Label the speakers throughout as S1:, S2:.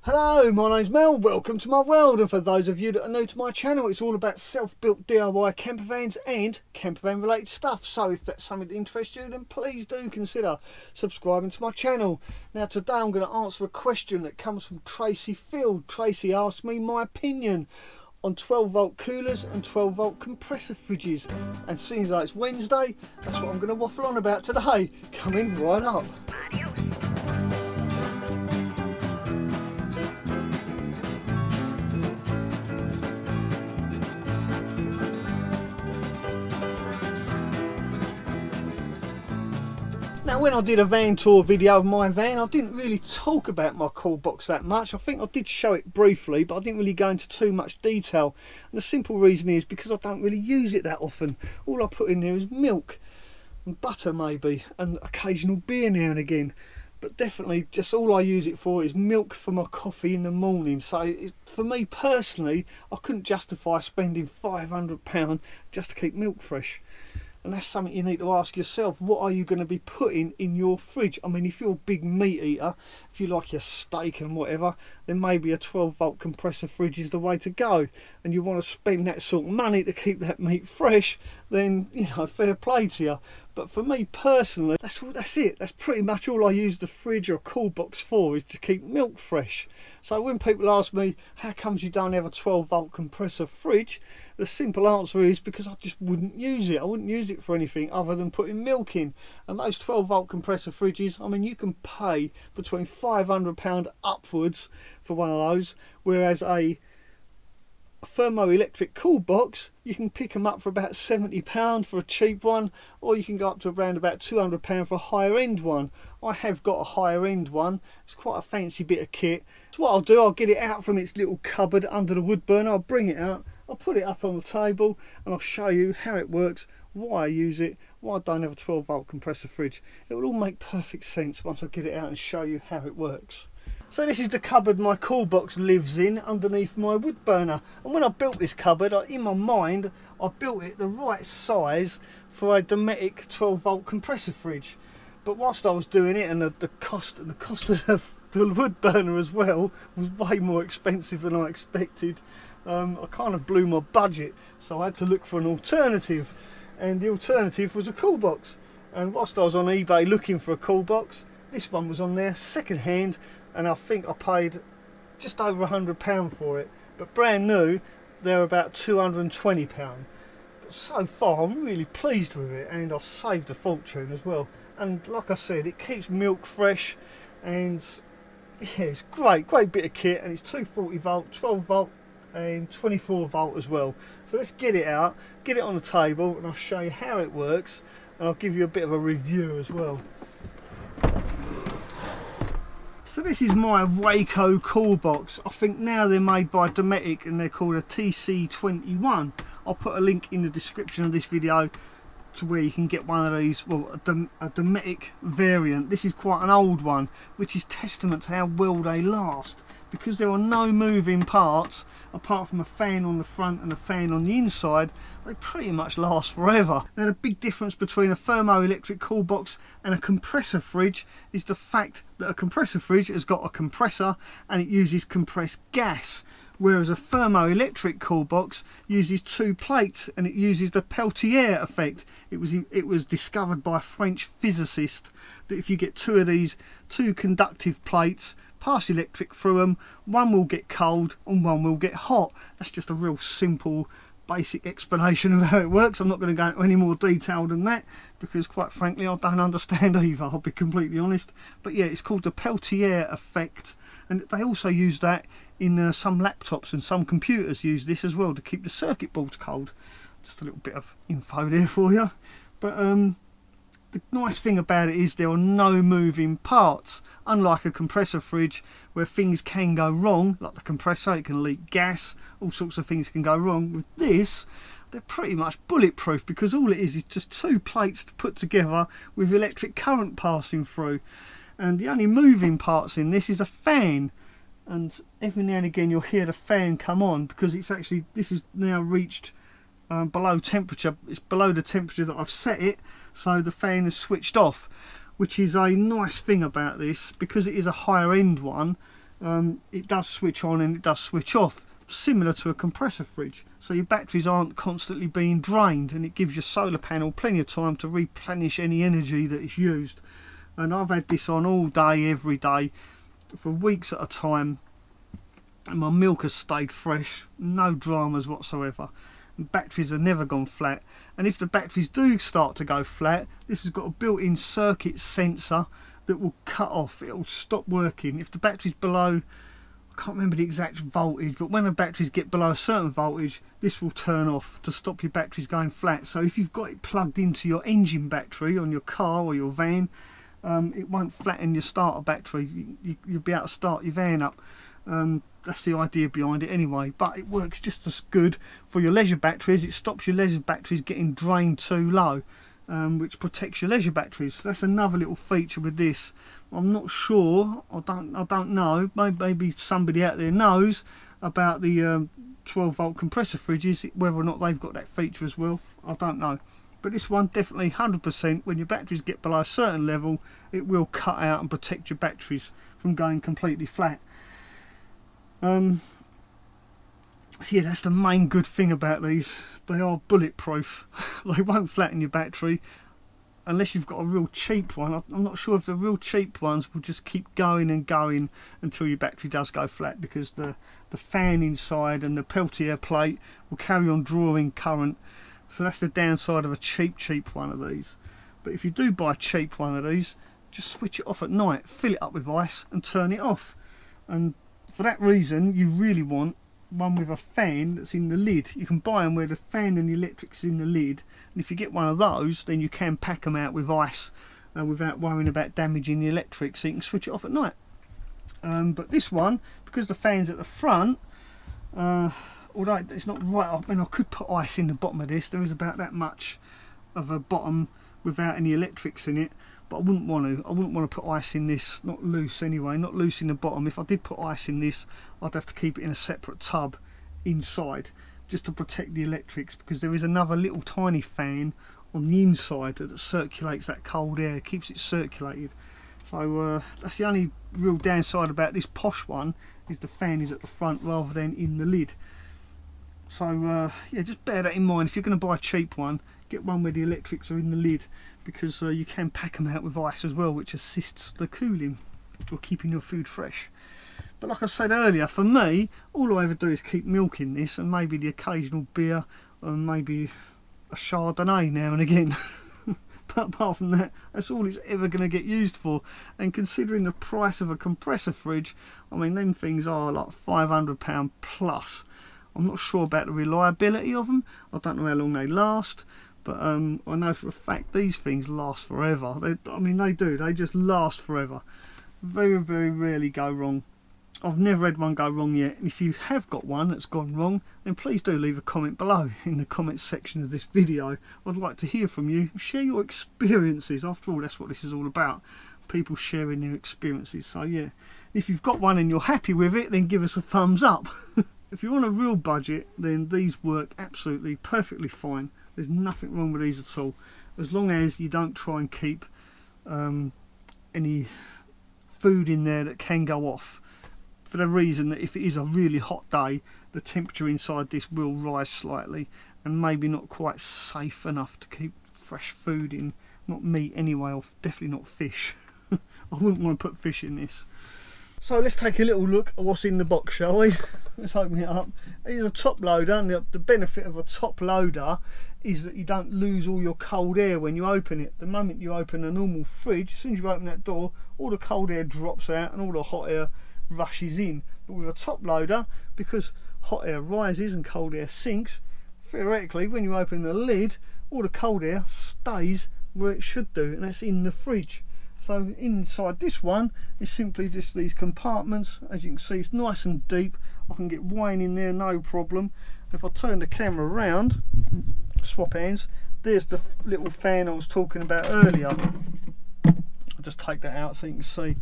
S1: Hello, my name's Mel, welcome to my world, and for those of you that are new to my channel, it's all about self-built DIY campervans and campervan related stuff. So if that's something that interests you, then please do consider subscribing to my channel. Now today I'm going to answer a question that comes from Tracy Field. Tracy asked me my opinion on 12-volt coolers and 12-volt compressor fridges, and seeing as though it's Wednesday, that's what I'm going to waffle on about today. Coming right up. Now when I did a van tour video of my van, I didn't really talk about my cool box that much. I think I did show it briefly, but I didn't really go into too much detail. And the simple reason is because I don't really use it that often. All I put in there is milk and butter maybe, and occasional beer now and again. But definitely just all I use it for is milk for my coffee in the morning. So for me personally, I couldn't justify spending £500 just to keep milk fresh. And that's something you need to ask yourself. What are you going to be putting in your fridge? I mean, if you're a big meat eater, if you like your steak and whatever, then maybe a 12-volt compressor fridge is the way to go. And you want to spend that sort of money to keep that meat fresh, then, you know, fair play to you. But for me personally, that's it. That's pretty much all I use the fridge or cool box for, is to keep milk fresh. So when people ask me, how comes you don't have a 12-volt compressor fridge? The simple answer is because I just wouldn't use it. I wouldn't use it for anything other than putting milk in. And those 12-volt compressor fridges, I mean, you can pay between £500 upwards for one of those, whereas a thermoelectric cool box, you can pick them up for about £70 for a cheap one, or you can go up to around about £200 for a higher end one. I have got a higher end one. It's quite a fancy bit of kit. So what I'll do, I'll get it out from its little cupboard under the wood burner, I'll bring it out, I'll put it up on the table, and I'll show you how it works, why I use it, why I don't have a 12-volt compressor fridge. It will all make perfect sense once I get it out and show you how it works. So this is the cupboard my cool box lives in, underneath my wood burner. And when I built this cupboard, in my mind, I built it the right size for a Dometic 12-volt compressor fridge. But whilst I was doing it, and the cost of the wood burner as well was way more expensive than I expected, I kind of blew my budget. So I had to look for an alternative, and the alternative was a cool box. And whilst I was on eBay looking for a cool box, this one was on there second hand, and I think I paid just over £100 for it. But brand new, they're about £220. But so far I'm really pleased with it, and I've saved a fortune as well. And like I said, it keeps milk fresh, and yeah, it's great bit of kit, and it's 240 volt, 12 volt and 24 volt as well. So let's get it out, get it on the table, and I'll show you how it works, and I'll give you a bit of a review as well. So this is my Waco cool box. I think now they're made by Dometic, and they're called a TC21. I'll put a link in the description of this video to where you can get one of these, well, a Dometic variant. This is quite an old one, which is testament to how well they last, because there are no moving parts apart from a fan on the front and a fan on the inside. They pretty much last forever. Now the big difference between a thermoelectric cool box and a compressor fridge is the fact that a compressor fridge has got a compressor and it uses compressed gas, whereas a thermoelectric cool box uses two plates and it uses the Peltier effect. It was discovered by a French physicist that if you get two of these, two conductive plates, pass electric through them, one will get cold and one will get hot. That's just a real simple basic explanation of how it works. I'm not going to go into any more detail than that, because quite frankly I don't understand either, I'll be completely honest. But yeah, it's called the Peltier effect, and they also use that in some laptops, and some computers use this as well to keep the circuit boards cold. Just a little bit of info there for you. But the nice thing about it is there are no moving parts, unlike a compressor fridge where things can go wrong, like the compressor, it can leak gas, all sorts of things can go wrong. With this, they're pretty much bulletproof, because all it is just two plates put together with electric current passing through. And the only moving parts in this is a fan, and every now and again you'll hear the fan come on, because it's actually, this is now reached below temperature. It's below the temperature that I've set it, so the fan is switched off, which is a nice thing about this, because it is a higher end one. it does switch on and it does switch off, similar to a compressor fridge. So your batteries aren't constantly being drained, and it gives your solar panel plenty of time to replenish any energy that is used. And I've had this on all day, every day, for weeks at a time, and my milk has stayed fresh, no dramas whatsoever. And batteries have never gone flat. And if the batteries do start to go flat, this has got a built-in circuit sensor that will cut off. It will stop working if the battery's below, I can't remember the exact voltage, but when the batteries get below a certain voltage, this will turn off to stop your batteries going flat. So if you've got it plugged into your engine battery on your car or your van, it won't flatten your starter battery. You'll be able to start your van up. That's the idea behind it anyway, but it works just as good for your leisure batteries. It stops your leisure batteries getting drained too low, which protects your leisure batteries. That's another little feature with this. I'm not sure, I don't know, maybe somebody out there knows about the 12 volt compressor fridges, whether or not they've got that feature as well. I don't know, but this one definitely 100%, when your batteries get below a certain level, it will cut out and protect your batteries from going completely flat. So yeah, that's the main good thing about these. They are bulletproof. They won't flatten your battery unless you've got a real cheap one. I'm not sure if the real cheap ones will just keep going and going until your battery does go flat, because the fan inside and the Peltier plate will carry on drawing current. So that's the downside of a cheap one of these. But if you do buy a cheap one of these, just switch it off at night, fill it up with ice and turn it off. And for that reason, you really want one with a fan that's in the lid. You can buy them where the fan and the electric's in the lid, and if you get one of those, then you can pack them out with ice without worrying about damaging the electric, so you can switch it off at night. But this one, because the fan's at the front, although it's not right up, and I could put ice in the bottom of this, there is about that much of a bottom without any electrics in it, but I wouldn't want to put ice in this, not loose anyway, not loose in the bottom. If I did put ice in this, I'd have to keep it in a separate tub inside, just to protect the electrics, because there is another little tiny fan on the inside that circulates that cold air, keeps it circulated. So that's the only real downside about this posh one, is the fan is at the front rather than in the lid. So yeah, just bear that in mind. If you're going to buy a cheap one, get one where the electrics are in the lid, because you can pack them out with ice as well, which assists the cooling or keeping your food fresh. But like I said earlier, for me, all I ever do is keep milk in this, and maybe the occasional beer, and maybe a Chardonnay now and again. But apart from that, that's all it's ever going to get used for. And considering the price of a compressor fridge, I mean, them things are like £500 plus. I'm not sure about the reliability of them. I don't know how long they last, but I know for a fact these things last forever. I mean, they do. They just last forever. Very, very rarely go wrong. I've never had one go wrong yet. And if you have got one that's gone wrong, then please do leave a comment below in the comments section of this video. I'd like to hear from you. Share your experiences. After all, that's what this is all about. People sharing their experiences. So yeah, if you've got one and you're happy with it, then give us a thumbs up. If you're on a real budget, then these work absolutely perfectly fine. There's nothing wrong with these at all, as long as you don't try and keep any food in there that can go off, for the reason that if it is a really hot day, the temperature inside this will rise slightly, and maybe not quite safe enough to keep fresh food in. Not meat anyway, or definitely not fish. I wouldn't want to put fish in this. So let's take a little look at what's in the box, shall we? Let's open it up. It's a top loader, and the benefit of a top loader is that you don't lose all your cold air when you open it. The moment you open a normal fridge, as soon as you open that door, all the cold air drops out and all the hot air rushes in. But with a top loader, because hot air rises and cold air sinks, theoretically when you open the lid, all the cold air stays where it should do, and that's in the fridge. So inside this one is simply just these compartments. As you can see, it's nice and deep. I can get wine in there, no problem. If I turn the camera around, swap hands, there's the little fan I was talking about earlier. I'll just take that out so you can see.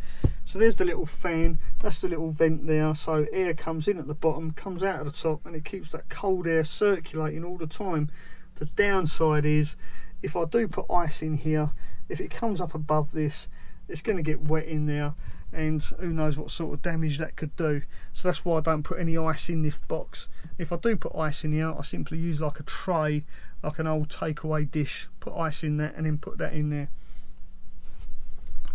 S1: So there's the little fan, that's the little vent there, so air comes in at the bottom, comes out at the top, and it keeps that cold air circulating all the time. The downside is, if I do put ice in here, if it comes up above this, it's going to get wet in there, and who knows what sort of damage that could do. So that's why I don't put any ice in this box. If I do put ice in here, I simply use like a tray, like an old takeaway dish, put ice in that and then put that in there.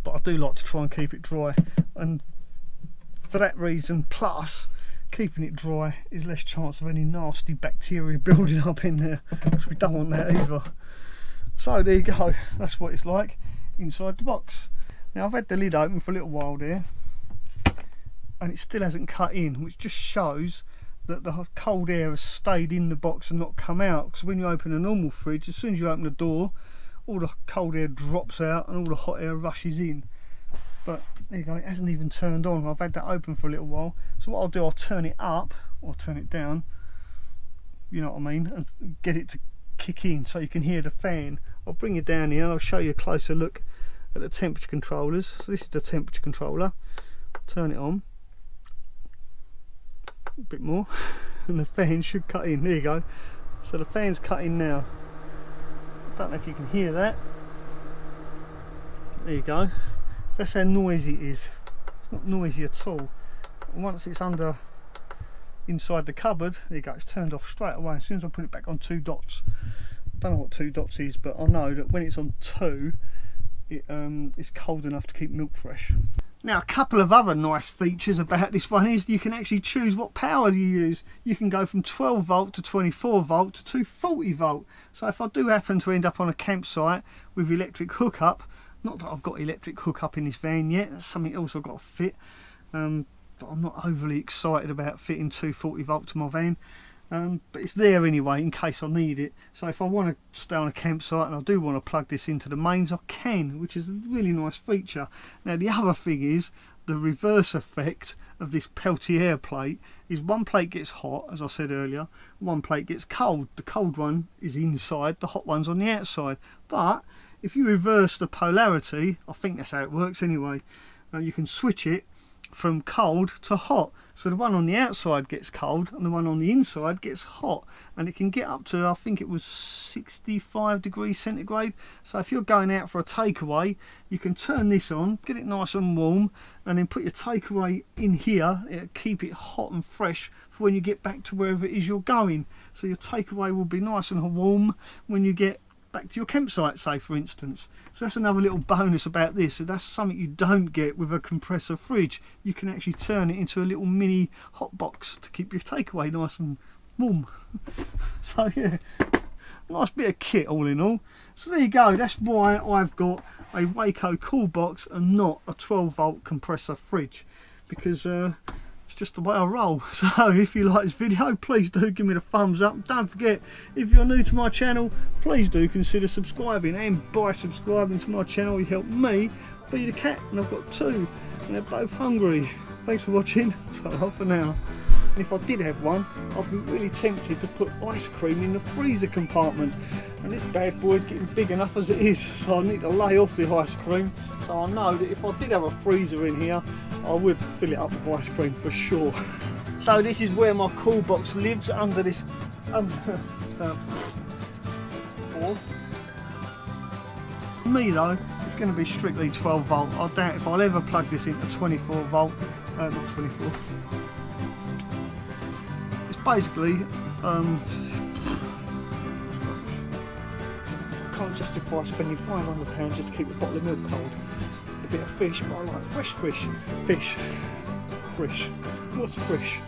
S1: But I do like to try and keep it dry, and for that reason, plus keeping it dry is less chance of any nasty bacteria building up in there, because we don't want that either. So there you go, that's what it's like inside the box. Now I've had the lid open for a little while there, and it still hasn't cut in, which just shows that the cold air has stayed in the box and not come out. Because when you open a normal fridge, as soon as you open the door, all the cold air drops out and all the hot air rushes in. But there you go, it hasn't even turned on. I've had that open for a little while. So what I'll do, I'll turn it up or turn it down, you know what I mean, and get it to kick in so you can hear the fan. I'll bring it down here and I'll show you a closer look at the temperature controllers. So this is the temperature controller. Turn it on a bit more and the fan should cut in. There you go. So the fan's cut in now. I don't know if you can hear that. There you go. That's how noisy it is. It's not noisy at all. And once it's under inside the cupboard, there you go, it's turned off straight away as soon as I put it back on 2 dots. I don't know what 2 dots is, but I know that when it's on 2, it's cold enough to keep milk fresh. Now a couple of other nice features about this one is you can actually choose what power you use. You can go from 12 volt to 24 volt to 240 volt. So if I do happen to end up on a campsite with electric hookup, not that I've got electric hookup in this van yet, that's something else I've got to fit, but I'm not overly excited about fitting 240 volt to my van. But it's there anyway in case I need it. So if I want to stay on a campsite and I do want to plug this into the mains, I can, which is a really nice feature. Now the other thing is the reverse effect of this Peltier plate is one plate gets hot, as I said earlier, one plate gets cold. The cold one is inside, the hot one's on the outside. But if you reverse the polarity, I think that's how it works anyway, you can switch it from cold to hot. So the one on the outside gets cold and the one on the inside gets hot, and it can get up to, I think it was 65 degrees centigrade. So if you're going out for a takeaway, you can turn this on, get it nice and warm, and then put your takeaway in here. It'll keep it hot and fresh for when you get back to wherever it is you're going. So your takeaway will be nice and warm when you get back to your campsite, say for instance. So that's another little bonus about this. So that's something you don't get with a compressor fridge. You can actually turn it into a little mini hot box to keep your takeaway nice and warm. So yeah, nice bit of kit all in all. So there you go, that's why I've got a Waco cool box and not a 12 volt compressor fridge, because it's just the way I roll. So if you like this video, please do give me the thumbs up. Don't forget, if you're new to my channel, please do consider subscribing, and by subscribing to my channel you help me feed a cat, and I've got 2 and they're both hungry. Thanks for watching. Ta-ra for now. And if I did have one, I'd be really tempted to put ice cream in the freezer compartment, and this bad boy's getting big enough as it is, so I need to lay off the ice cream. So I know that if I did have a freezer in here, I would fill it up with ice cream for sure. So this is where my cool box lives, under this board. For me though, it's going to be strictly 12 volt. I doubt if I'll ever plug this into 24 volt, not 24. It's basically, I can't justify spending £500 just to keep a bottle of milk cold. A bit of fish, but I like fresh fish. Fish. What's fish?